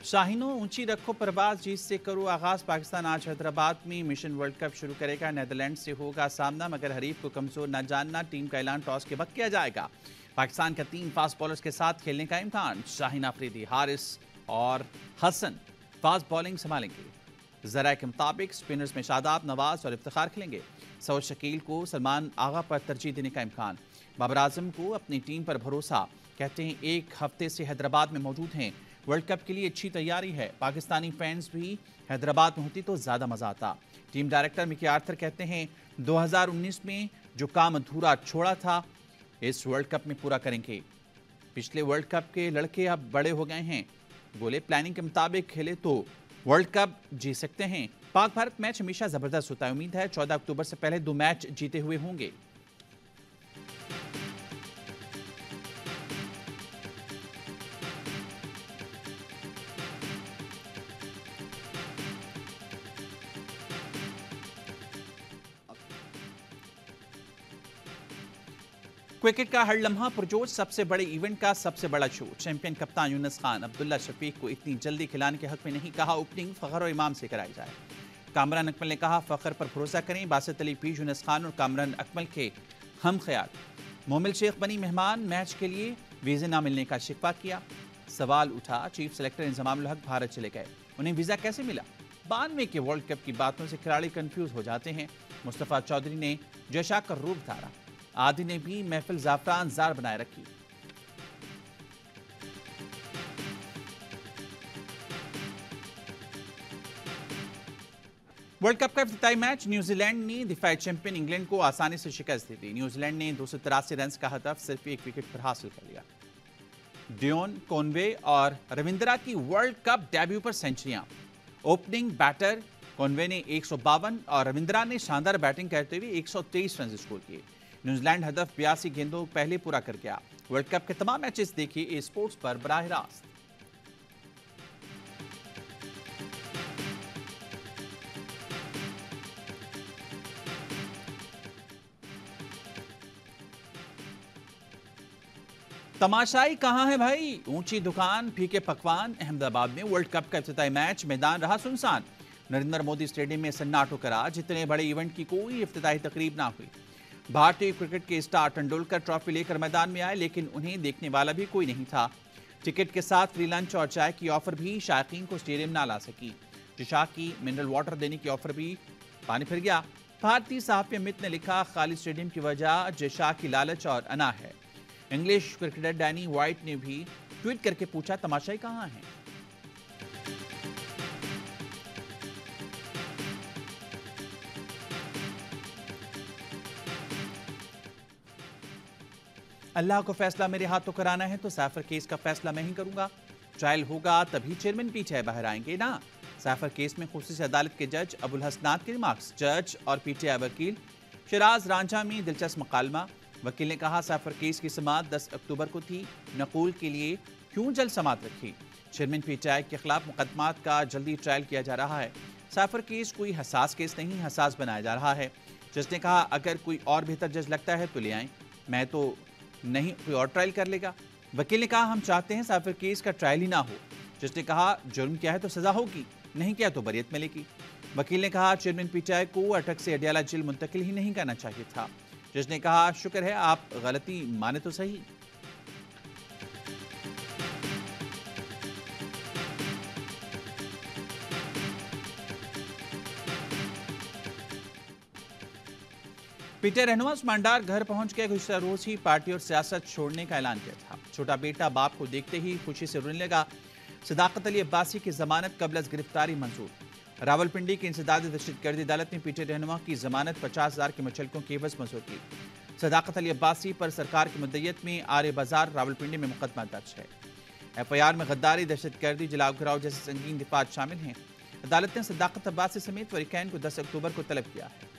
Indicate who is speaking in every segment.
Speaker 1: शाहीनों ऊंची रखो परवाज, जीत से करो आगाज। पाकिस्तान आज हैदराबाद में मिशन वर्ल्ड कप शुरू करेगा। नीदरलैंड से होगा सामना, मगर हरीफ को कमजोर न जानना। टीम का ऐलान टॉस के वक्त किया जाएगा। पाकिस्तान का 3 फास्ट बॉलर्स के साथ खेलने का इम्कान। शाहीन अफरीदी, हारिस और हसन फास्ट बॉलिंग संभालेंगे। जरा के मुताबिक स्पिनर्स में शादाब, नवाज और इफ्तिखार खेलेंगे। सऊद शकील को सलमान आगा पर तरजीह देने का इम्कान। बाबर आजम को अपनी टीम पर भरोसा, कहते हैं 1 हफ्ते से हैदराबाद में मौजूद हैं। वर्ल्ड कप के लिए अच्छी तैयारी है। पाकिस्तानी फैंस भी हैदराबाद में होती तो ज्यादा मजा आता। टीम डायरेक्टर मिकी आर्थर कहते हैं 2019 में जो काम अधूरा छोड़ा था इस वर्ल्ड कप में पूरा करेंगे। पिछले वर्ल्ड कप के लड़के अब बड़े हो गए हैं। बोले प्लानिंग के मुताबिक खेले तो वर्ल्ड कप जीत सकते हैं। पाक भारत मैच हमेशा जबरदस्त होता है। उम्मीद है 14 अक्टूबर से पहले 2 मैच जीते हुए होंगे। क्रिकेट का हर लम्हा पुरजोश, सबसे बड़े इवेंट का सबसे बड़ा शो। चैंपियन कप्तान यूनुस खान अब्दुल्ला शफीक को इतनी जल्दी खिलाने के हक में नहीं, कहा ओपनिंग फखर और इमाम से कराई जाए। कामरान अकमल ने कहा फखर पर भरोसा करें। बासित अली पी, यूनुस खान और कामरान अकमल के हम ख्याल। मोमिल शेख बनी मेहमान, मैच के लिए वीज़े ना मिलने का शिकवा किया। सवाल उठा चीफ सेलेक्टर इंजमामुल हक भारत चले गए, उन्हें वीज़ा कैसे मिला। 92 के वर्ल्ड कप की बातों से खिलाड़ी कंफ्यूज हो जाते हैं। मुस्तफ़ा चौधरी ने जैशाक का रूप धारा। आदि ने भी महफिल जाफरान जार बनाए रखी। वर्ल्ड कप का इफ्तिताई मैच न्यूजीलैंड ने दिफाई चैंपियन इंग्लैंड को आसानी से शिकस्त दी थी। न्यूजीलैंड ने 283 रन का हदफ सिर्फ 1 विकेट पर हासिल कर लिया। डियोन, कॉनवे और रविंद्रा की वर्ल्ड कप डेब्यू पर सेंचुरियां। ओपनिंग बैटर कॉनवे ने 152 और रविंद्रा ने शानदार बैटिंग करते हुए 123 रन स्कोर किए। न्यूजीलैंड हदफ 82 गेंदों पहले पूरा कर गया। वर्ल्ड कप के तमाम मैचेस देखिए ए स्पोर्ट्स पर बराह रास्त। तमाशाई कहां है भाई, ऊंची दुकान फीके पकवान। अहमदाबाद में वर्ल्ड कप का इफ्तिताई मैच, मैदान रहा सुनसान। नरेंद्र मोदी स्टेडियम में सन्नाटो करा। जितने बड़े इवेंट की कोई इफ्तिताई तकरीब ना हुई। भारतीय क्रिकेट के स्टार तेंदुलकर ट्रॉफी लेकर मैदान में आए, लेकिन उन्हें देखने वाला भी कोई नहीं था। टिकट के साथ फ्री लंच और चाय की ऑफर भी शायकीन को स्टेडियम ना ला सकी। जिशा की मिनरल वाटर देने की ऑफर भी पानी फिर गया। भारतीय सहाफी अमित ने लिखा खाली स्टेडियम की वजह जिशा की लालच और अना है। इंग्लिश क्रिकेटर डैनी व्हाइट ने भी ट्वीट करके पूछा तमाशाई कहां है। अल्लाह को फैसला मेरे हाथों कराना है तो सैफर केस का फैसला मैं ही करूंगा। ट्रायल होगा तभी चेयरमैन पीटीआई बाहर आएंगे ना। सैफर केस में खुसूसी अदालत के जज अबुल हसनात के रिमार्क्स। जज और पीटीआई वकील शिराज रांझा में दिलचस्प मुकालमा। वकील ने कहा सैफर केस की समाअत 10 अक्टूबर को थी। नकूल के लिए क्यों जल्द समाअत रखी। चेयरमैन पीटीआई के खिलाफ मुकदमात का जल्दी ट्रायल किया जा रहा है। सैफर केस कोई हसास केस नहीं, हसास बनाया जा रहा है। जज ने कहा अगर कोई और बेहतर जज लगता है तो ले आएं, मैं तो नहीं, कोई और ट्रायल कर लेगा। वकील ने कहा हम चाहते हैं सैफर केस का ट्रायल ही ना हो। जज ने कहा जुर्म किया है तो सजा होगी, नहीं किया तो बरियत मिलेगी। वकील ने कहा चेयरमैन पीटीआई को अटक से अडियाला जेल मुंतकिल ही नहीं करना चाहिए था। जज ने कहा शुक्र है आप गलती माने तो सही। पीटीआई रहनुमा मांडार घर पहुंच के गुज़श्ता रोज ही पार्टी और सियासत छोड़ने का ऐलान किया था। छोटा बेटा बाप को देखते ही खुशी से रोने लगा। सदाकत अली अब्बासी की जमानत कबल अज़ गिरफ्तारी मंजूर। रावलपिंडी की इंसदादी दहशतगर्दी अदालत ने पीटीआई रहनुमा की जमानत 50,000 के मुचलकों के एवज मंजूर की। सदाकत अली अब्बासी पर सरकार की मुद्दत में आरे बाजार रावलपिंडी में मुकदमा दर्ज है। एफआईआर में गद्दारी, दहशतगर्दी, जलाव घराव जैसे संगीन दिफात शामिल हैं। अदालत ने सदाकत अब्बासी समेत वरीकैन को 10 अक्टूबर को तलब किया है।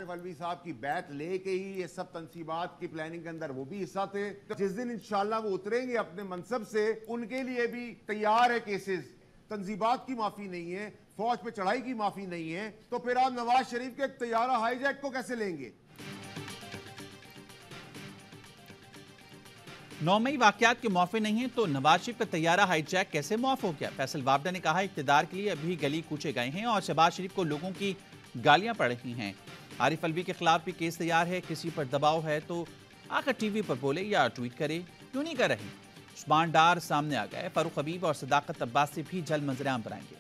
Speaker 2: अलवी साहब की बैत लेके ही ये सब तंसीबात की प्लानिंग के अंदर वो भी हिस्सा थे। जिस दिन इंशाल्लाह वो उतरेंगे अपने मनसब से, उनके लिए भी तैयार है केसेस। तंजीबात की माफी नहीं है, फौज पे चढ़ाई की माफी नहीं है, तो फिर आप नवाज शरीफ के तैयारा हाईजैक को कैसे लेंगे।
Speaker 1: 9 मई वाकयात के मौके नहीं है तो नवाज शरीफ का तैयारा हाईजैक कैसे मुआफ हो गया? फैसल वाबडा ने कहा इक्तदार के लिए अभी गली कूचे गए हैं और शहबाज शरीफ को लोगों की गालियां पड़ रही हैं। आरिफ अलवी के खिलाफ भी केस तैयार है, किसी पर दबाव है तो आकर टीवी पर बोले या ट्वीट करे, क्यों नहीं कर रही? उस्मान डार सामने आ गए, फारूक हबीब और सदाकत अब्बासी भी जल्द मंजरेआम बनाएंगे।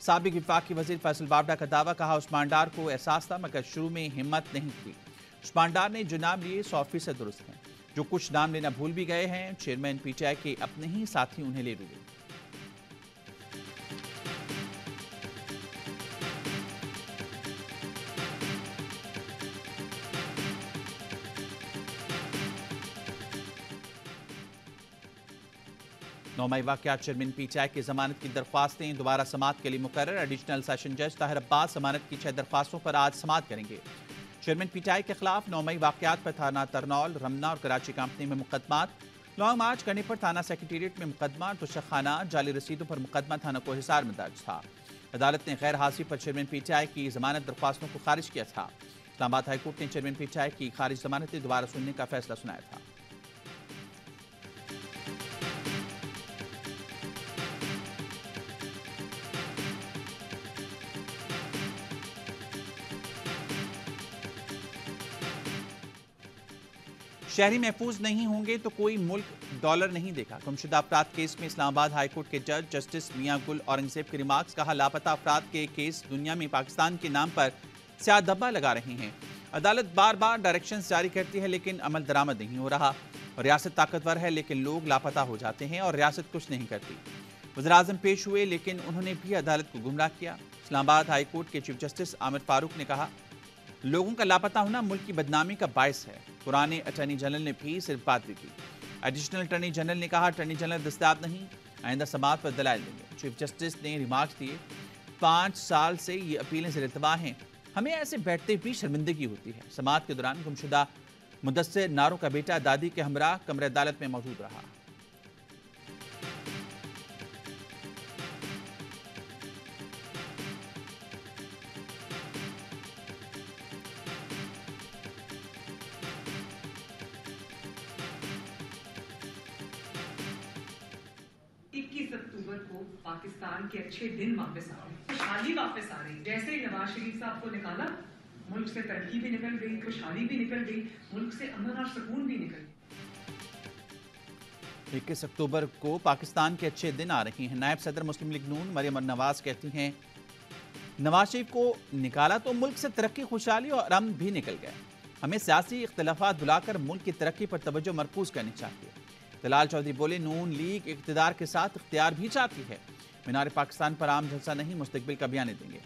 Speaker 1: साबिक विफाकी वजीर फैसल वाबडा का दावा, कहा उस्मान डार को एहसास था मगर शुरू में हिम्मत नहीं थी। उस्मान डार ने जो नाम लिए 100% दुरुस्त हैं, जो कुछ नाम लेना भूल भी गए हैं। चेयरमैन पीटीआई के अपने ही साथी उन्हें ले डूबे। नौमई वाकयात चेयरमैन पीटीआई की जमानत की दरख्वास्तें दोबारा समाअत के लिए मुकर्रर। एडिशनल सेशन जज ताहिर अब्बास जमानत की 6 दरख्वास्तों पर आज समाअत करेंगे। चेयरमैन पीटीआई के खिलाफ 9 मई वाकयात पर थाना तरनौल, रमना और कराची कंपनी में मुकदमात। लॉन्ग मार्च करने पर थाना सेक्रेटेरिएट में मुकदमा, तुशखाना, जाली रसीदों पर मुकदमा थाना को हिसार में दर्ज था। अदालत ने गैर हाजिरी पर चेयरमैन पीटीआई की जमानत दरख्वास्तों को खारिज किया था। इस्लामाबाद हाईकोर्ट ने चेयरमैन पीटीआई की खारिज जमानतें दोबारा सुनने का फैसला सुनाया था। शहरी महफूज नहीं होंगे तो कोई मुल्क डॉलर नहीं देगा। गुमशुदा अफराद केस में इस्लामाबाद हाईकोर्ट के जज जस्टिस मियां गुल औरंगजेब के रिमार्क्स। कहा लापता अफराद के केस दुनिया में पाकिस्तान के नाम पर स्याह धब्बा लगा रहे हैं। अदालत बार बार डायरेक्शंस जारी करती है लेकिन अमल दरामद नहीं हो रहा। रियासत ताकतवर है लेकिन लोग लापता हो जाते हैं और रियासत कुछ नहीं करती। वज़ीर-ए-आज़म पेश हुए लेकिन उन्होंने भी अदालत को गुमराह किया। इस्लामाबाद हाईकोर्ट के चीफ जस्टिस आमिर फारूक ने कहा लोगों का लापता होना मुल्क की बदनामी का बायस है। पुराने अटॉर्नी जनरल ने भी सिर्फ बात भी की। एडिशनल अटॉर्नी जनरल ने कहा अटॉर्नी जनरल दस्तयाब नहीं, आइंदा समाअत पर दलाइल देंगे। चीफ जस्टिस ने रिमार्क्स दिए 5 साल से ये अपीलें ज़िर-इल्तवा हैं, हमें ऐसे बैठते भी शर्मिंदगी होती है। समाअत के दौरान गुमशुदा मुदस्सिर नारो का बेटा दादी के हमरा कमरे अदालत में मौजूद रहा।
Speaker 3: अक्टूबर को पाकिस्तान के अच्छे दिन वापस आ रहे, खुशहाली वापस आ रही। जैसे ही नवाज शरीफ साहब को निकाला, मुल्क से तरक्की भी निकल गई, खुशहाली भी निकल गई, मुल्क से अमन और सुकून भी निकल गई।
Speaker 1: 21 अक्टूबर को पाकिस्तान के अच्छे दिन आ रहे हैं। नायब सदर मुस्लिम लीग नून मरियम नवाज कहती हैं नवाज शरीफ को निकाला तो मुल्क से तरक्की, खुशहाली और अमन भी निकल गए। हमें सियासी इख्तिलाफात बुलाकर मुल्क की तरक्की पर तवज्जो मरकूज करनी चाहिए। दलाल चौधरी बोले नून लीग इक़्तिदार के साथ इख्तियार भी चाहती है। मीनार पाकिस्तान पर आम जलसा नहीं, मुस्तकबिल का बयान देंगे।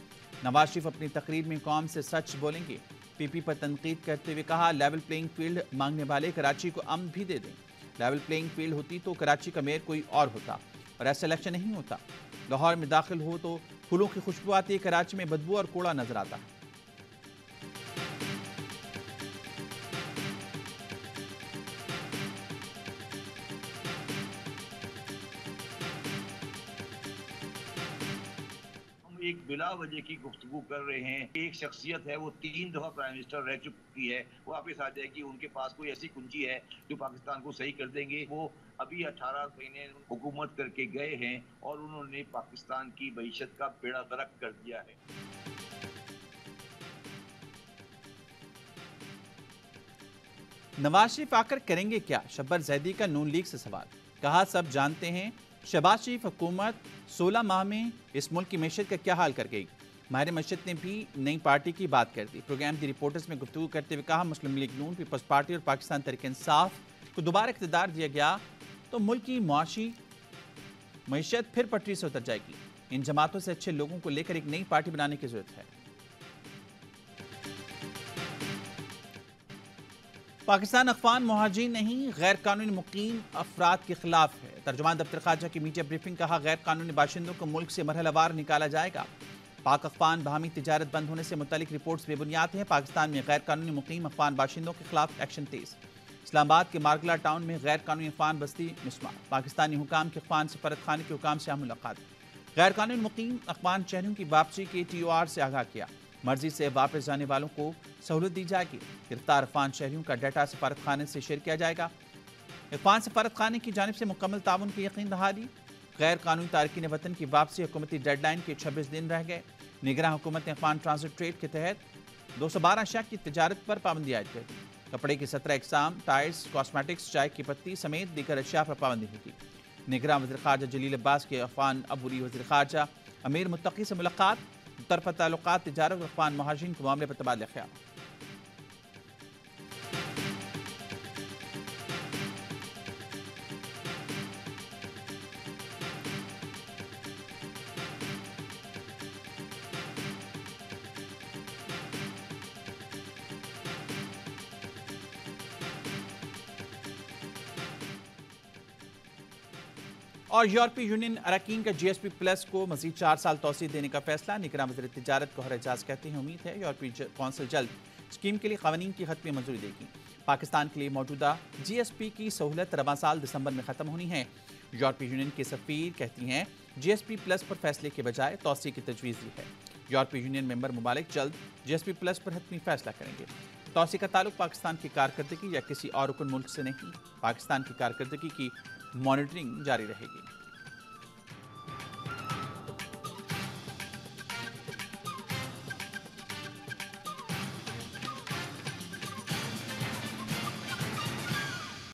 Speaker 1: नवाज शरीफ अपनी तकरीर में कौम से सच बोलेंगे। पीपी पर तनकीद करते हुए कहा लेवल प्लेइंग फील्ड मांगने वाले कराची को अमन भी दे दें। लेवल प्लेइंग फील्ड होती तो कराची का मेयर कोई और होता और ऐसा इलेक्शन नहीं होता। लाहौर में दाखिल हो तो फूलों की खुशबू आती है, कराची में बदबू और कूड़ा नजर आता है।
Speaker 4: एक बिला वजह की गुफ्तगू कर रहे हैं। एक शख्सियत है वो 3 दफा प्राइम मिनिस्टर रह चुकी है, वो वापस आ जाएगी, उनके पास कोई ऐसी कुंजी है जो पाकिस्तान को सही कर देंगे। वो अभी 18 महीने हुकूमत करके गए हैं और उन्होंने पाकिस्तान की मईशत का बेड़ा गर्क कर दिया है।
Speaker 1: नवाज शरीफ आकर करेंगे क्या? शब्बर जैदी का नून लीग से सवाल। कहा सब जानते हैं शहबाज शरीफ हुकूमत 16 माह में इस मुल्क की मैशत का क्या हाल कर गई। माहिर मैशत ने भी नई पार्टी की बात कर दी। प्रोग्राम दी रिपोर्टर्स में गुफ्तगू करते हुए कहा मुस्लिम लीग नून, पीपल्स पार्टी और पाकिस्तान तहरीक इंसाफ को दोबारा इक़्तिदार दिया गया तो मुल्क की मुआशी मैशत फिर पटरी से उतर जाएगी। इन जमातों से अच्छे लोगों को लेकर एक नई पार्टी बनाने की जरूरत है। पाकिस्तान अफगान मुहाजिरीन नहीं, गैर कानूनी मुकीम अफराद के खिलाफ है। तर्जुमान दफ्तर खारजा की मीडिया ब्रीफिंग। कहा गैर कानूनी बाशिंदों को मुल्क से मरहलावार निकाला जाएगा। पाक अफगान बाहमी तिजारत बंद होने से मुतालिक रिपोर्ट्स बेबुनियाद हैं। पाकिस्तान में गैर कानूनी मुकीम अफगान बाशिंदों के खिलाफ एक्शन तेज। इस्लामाबाद के मार्गला टाउन में गैर कानूनी अफगान बस्ती मिसमार। पाकिस्तानी हुकाम के अफगान सफारत खाने के हुकाम से मुलाकात। गैर कानूनी मुकीम अफगान शहरियों की वापसी के TOR से आगाह किया। मर्जी से वापस जाने वालों को सहूलत दी जाएगी। गिरफ्तार अफगान शहरियों का डाटा सफारत खाने से शेयर किया जाएगा। इक़वान सफारत खाने की जानिब से मुकम्मल ताउन की यकीन दहानी। गैर कानूनी तारकीन वतन की वापसी हुकूमती डेडलाइन के 26 दिन रह गए। निगरान हुकूमत ने इक़वान ट्रांजिट ट्रेड के तहत 212 अशिया की तिजारत पर पाबंदी आयद कर दी। कपड़े की 17 अक़साम, टायर्स, कॉस्मेटिक्स, चाय की पत्ती समेत दीगर अशिया पर पाबंदी होगी। निगरान वज़ीर ख़ारजा जलील अब्बास के अफ़गान अबूरी वज़ीर ख़ारजा अमीर मुत्तकी से मुलाकात। तरफ़ा ताल्लुक़ात, तिजारत और अफ़गान महाजिरीन के मामले पर तबादला ख़्याल। और यूरोपीय यूनियन अरकान का GSP प्लस को मजीद 4 साल तोसी देने का फैसला। निगरान वज़ीर तिजारत गौहर एजाज कहते हैं उम्मीद है यूरोपीय कौंसिल जल्द स्कीम के लिए क़वानीन की खत्मी मंजूरी देगी। पाकिस्तान के लिए मौजूदा GSP की सहूलत रबा साल दिसंबर में ख़त्म होनी है। यूरोपीय यूनियन के सफ़ीर कहती हैं GSP प्लस पर फैसले के बजाय तोसी की तजवीज़ दी है। यूरोपीय यूनियन मेंबर ममालिक जल्द GSP प्लस पर हतमी फैसला करेंगे। तोसी का ताल्लुक पाकिस्तान की कारकर्दगी या किसी और रुकन मुल्क से नहीं। पाकिस्तान की कारकर्दगी की मॉनिटरिंग जारी रहेगी।